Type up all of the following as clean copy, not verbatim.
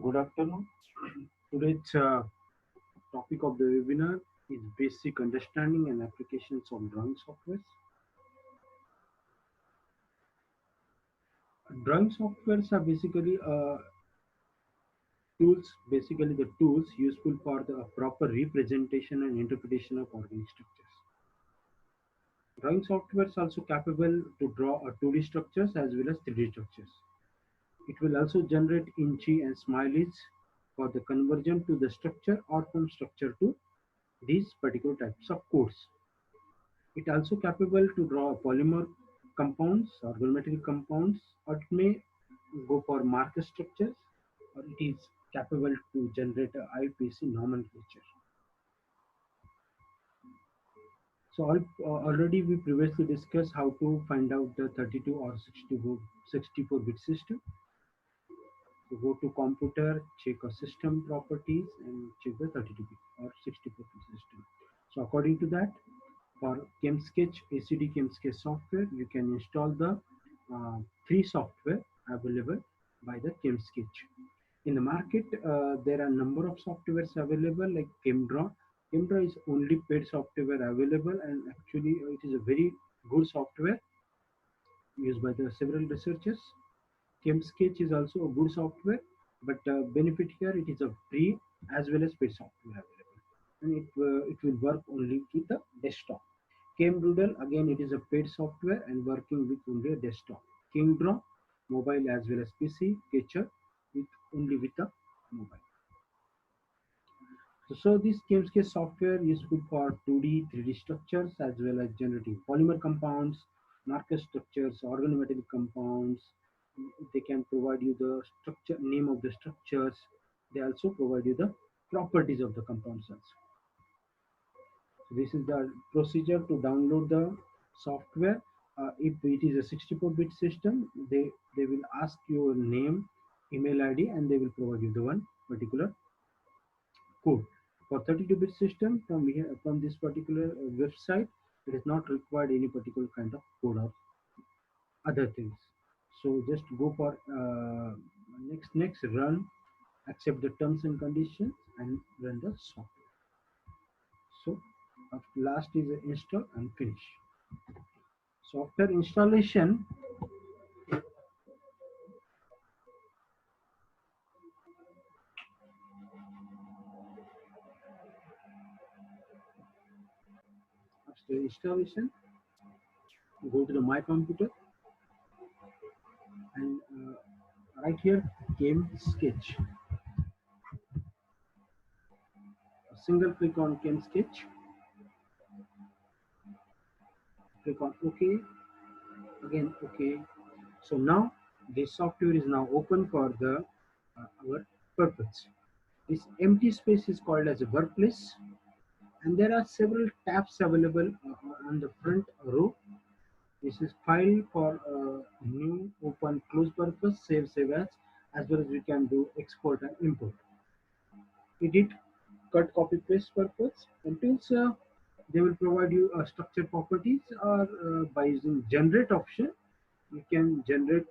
Good afternoon. Today's topic of the webinar is basic understanding and applications of drawing software. Drawing softwares are basically basically the tools useful for the proper representation and interpretation of organic structures. Drawing software is also capable to draw a 2D structures as well as 3D structures. It will also generate inchi and smileys for the conversion to the structure or from structure to these particular types of codes. It also capable to draw polymer compounds, organometallic compounds, or it may go for marker structures, or it is capable to generate a IPC nomenclature. So already we previously discussed how to find out the 32 or 64-bit system. So go to computer, check a system properties and check the 32-bit or 64-bit system. So according to that, for ChemSketch, ACD ChemSketch software, you can install the free software available by the ChemSketch. In the market, there are a number of softwares available like ChemDraw. ChemDraw is only paid software available, and actually it is a very good software used by the several researchers. ChemSketch is also a good software, but benefit here it is a free as well as paid software available, and it will work only with the desktop. ChemDoodle again it is a paid software and working with only a desktop. KingDraw mobile as well as PC. Sketcher with only with the mobile. So this ChemSketch software is good for 2D, 3D structures as well as generating polymer compounds, marker structures, organometallic compounds. They can provide you the structure name of the structures. They also provide you the properties of the compounds also. So this is the procedure to download the software. If it is a 64-bit system, they will ask your name, email ID, and they will provide you the one particular code. For 32-bit system, from this particular website, it is not required any particular kind of code or other things. So just go for next run, accept the terms and conditions, and run the software. So last is install and finish. Software installation. After installation, go to the my computer and right here game sketch. A single click on game sketch, click on OK, again OK. So now this software is now open for the our purpose. This empty space is called as a workplace, and there are several tabs available on the front row. This is file for new, open, close purpose, save as well as we can do export and import. Edit, cut, copy, paste purpose. Until they will provide you a structure properties, or by using generate option, you can generate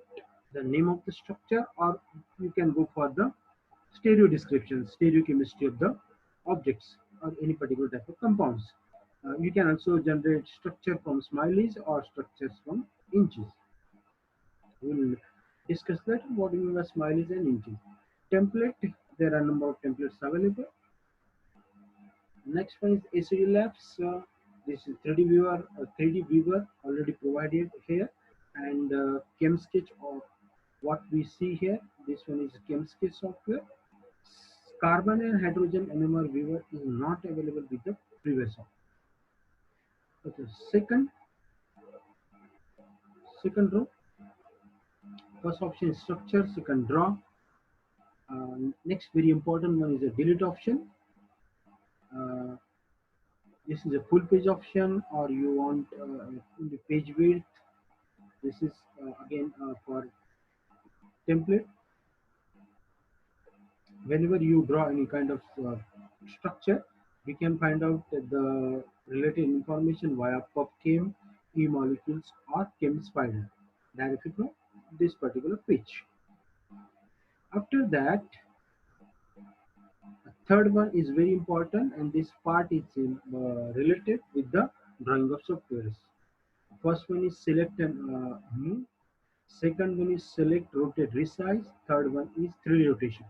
the name of the structure, or you can go for the stereo description, stereochemistry of the objects or any particular type of compounds. You can also generate structure from smileys or structures from inches. We'll discuss that what you mean by smileys and inches. Template, there are a number of templates available. Next one is ACD Labs. This is 3D viewer, 3D viewer already provided here, and ChemSketch of what we see here. This one is ChemSketch software. Carbon and hydrogen NMR viewer is not available with the previous software. Okay, second row. First option is structure. Second draw. Next very important one is a delete option. Uh, this is a full page option, or you want the page width. This is again for template. Whenever you draw any kind of structure, we can find out the related information via PubChem, eMolecules, or ChemSpider directly from this particular page. After that, third one is very important, and this part is related with the drawing of softwares. First one is select and move. Second one is select, rotate, resize. Third one is 3D rotation.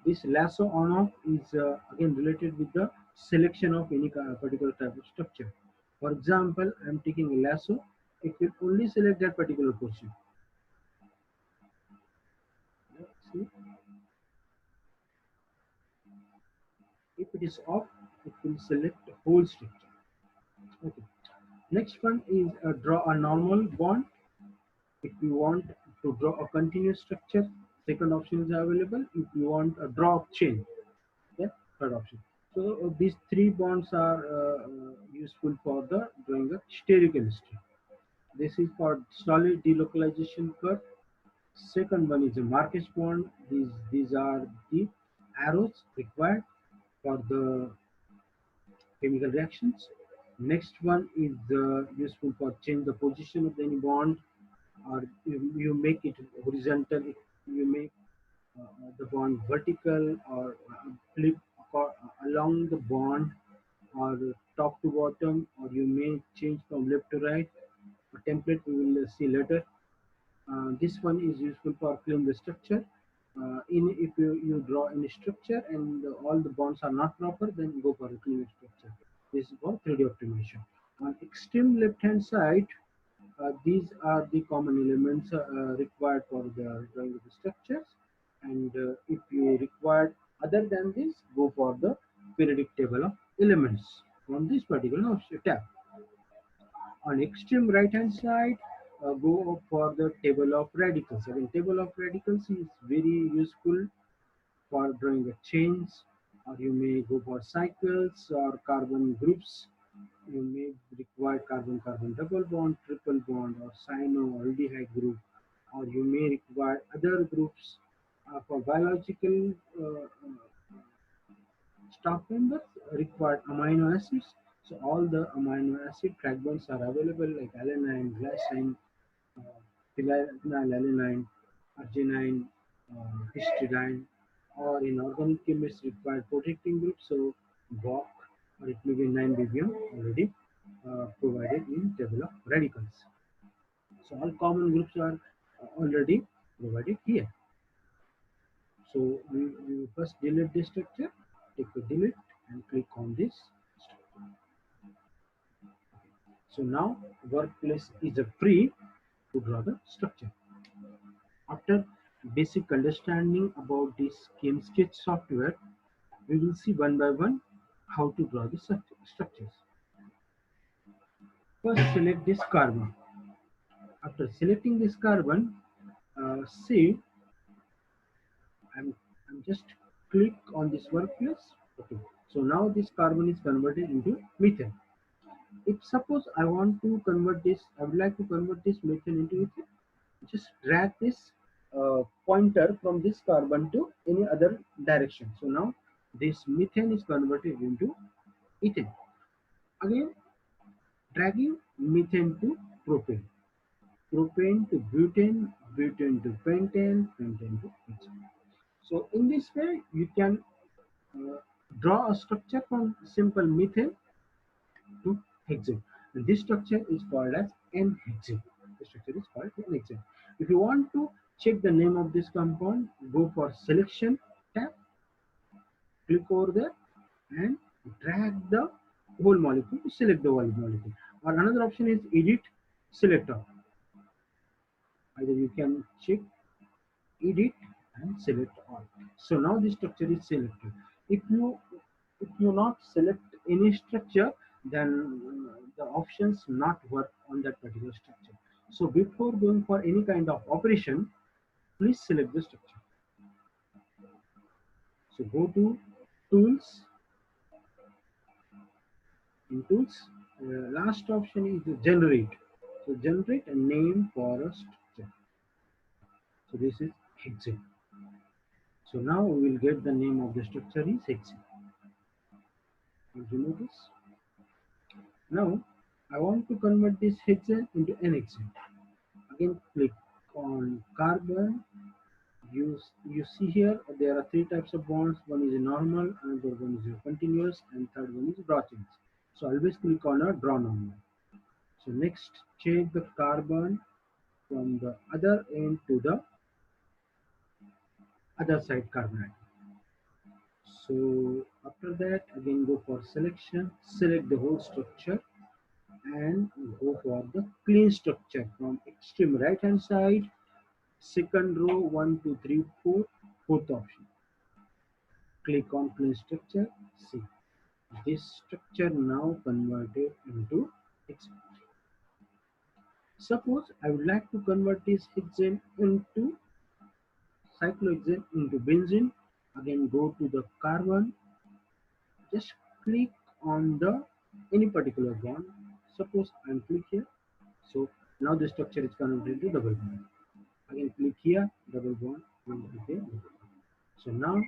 This lasso on off is again related with the selection of any particular type of structure. For example, I am taking a lasso. It will only select that particular portion. See, if it is off, it will select the whole structure. Okay. Next one is draw a normal bond. If you want to draw a continuous structure, second option is available. If you want a draw of chain, yeah, third option. So these three bonds are useful for the drawing of stereochemistry. This is for solid delocalization curve. Second one is a Marquez bond. These are the arrows required for the chemical reactions. Next one is useful for change the position of any bond, or you make it horizontal. If you make the bond vertical, or flip along the bond, or top to bottom, or you may change from left to right. A template we will see later. This one is useful for clean the structure. If you draw any structure and all the bonds are not proper, then go for a clean structure. This is for 3D optimization. On extreme left hand side, these are the common elements required for the drawing of the structures. And if you require other than this, go for the periodic table of elements from this particular tab. On extreme right hand side, go for the table of radicals. Again, table of radicals is very useful for drawing the chains, or you may go for cycles or carbon groups. You may require carbon-carbon double bond, triple bond, or cyano or aldehyde group, or you may require other groups for biological staff members require amino acids. So all the amino acid fragments are available, like alanine, glycine, phenylalanine, arginine, histidine, or in organic chemistry required protecting group. So BOC, or it may be 9-BBM already provided in table of radicals. So all common groups are already provided here. So we first delete this structure, take a delete and click on this structure. So now workplace is free to draw the structure. After basic understanding about this ChemSketch software, we will see one by one how to draw the structures. First, select this carbon. After selecting this carbon, see, I'm just click on this workplace. Okay. So now this carbon is converted into methane. If suppose I want to convert this, I would like to convert this methane into ethane. Just drag this pointer from this carbon to any other direction. So now this methane is converted into ethane. Again, dragging methane to propane, propane to butane, butane to pentane, pentane to hexane. So in this way, you can draw a structure from simple methane to hexane. And this structure is called as N-hexane. The structure is called N-hexane. If you want to check the name of this compound, go for selection tab, click over there and drag the whole molecule to select the whole molecule. Or another option is edit selector. Either you can check edit and select all. So now the structure is selected. If you not select any structure, then the options not work on that particular structure. So before going for any kind of operation, please select the structure. So go to tools. In tools, last option is generate. So generate a name for a structure. So this is hexane. So now we will get the name of the structure is hexane. You notice? Now I want to convert this hexane into N-hexane. Again, click on carbon, You see here there are three types of bonds. One is a normal, another one is a continuous, and third one is branches. So always click on a draw normal. So next, check the carbon from the other end to the other side carbon atom. So after that, again go for selection, select the whole structure and go for the clean structure from extreme right hand side, second row, 1, 2, 3, 4, fourth option. Click on clean structure. See, this structure now converted into hexane. Suppose I would like to convert this hexane into cyclohexane into benzene. Again go to the carbon, just click on the any particular bond. Suppose I'm click here. So now the structure is converted to double bond. Again click here, double bond, and click here, double bond. So now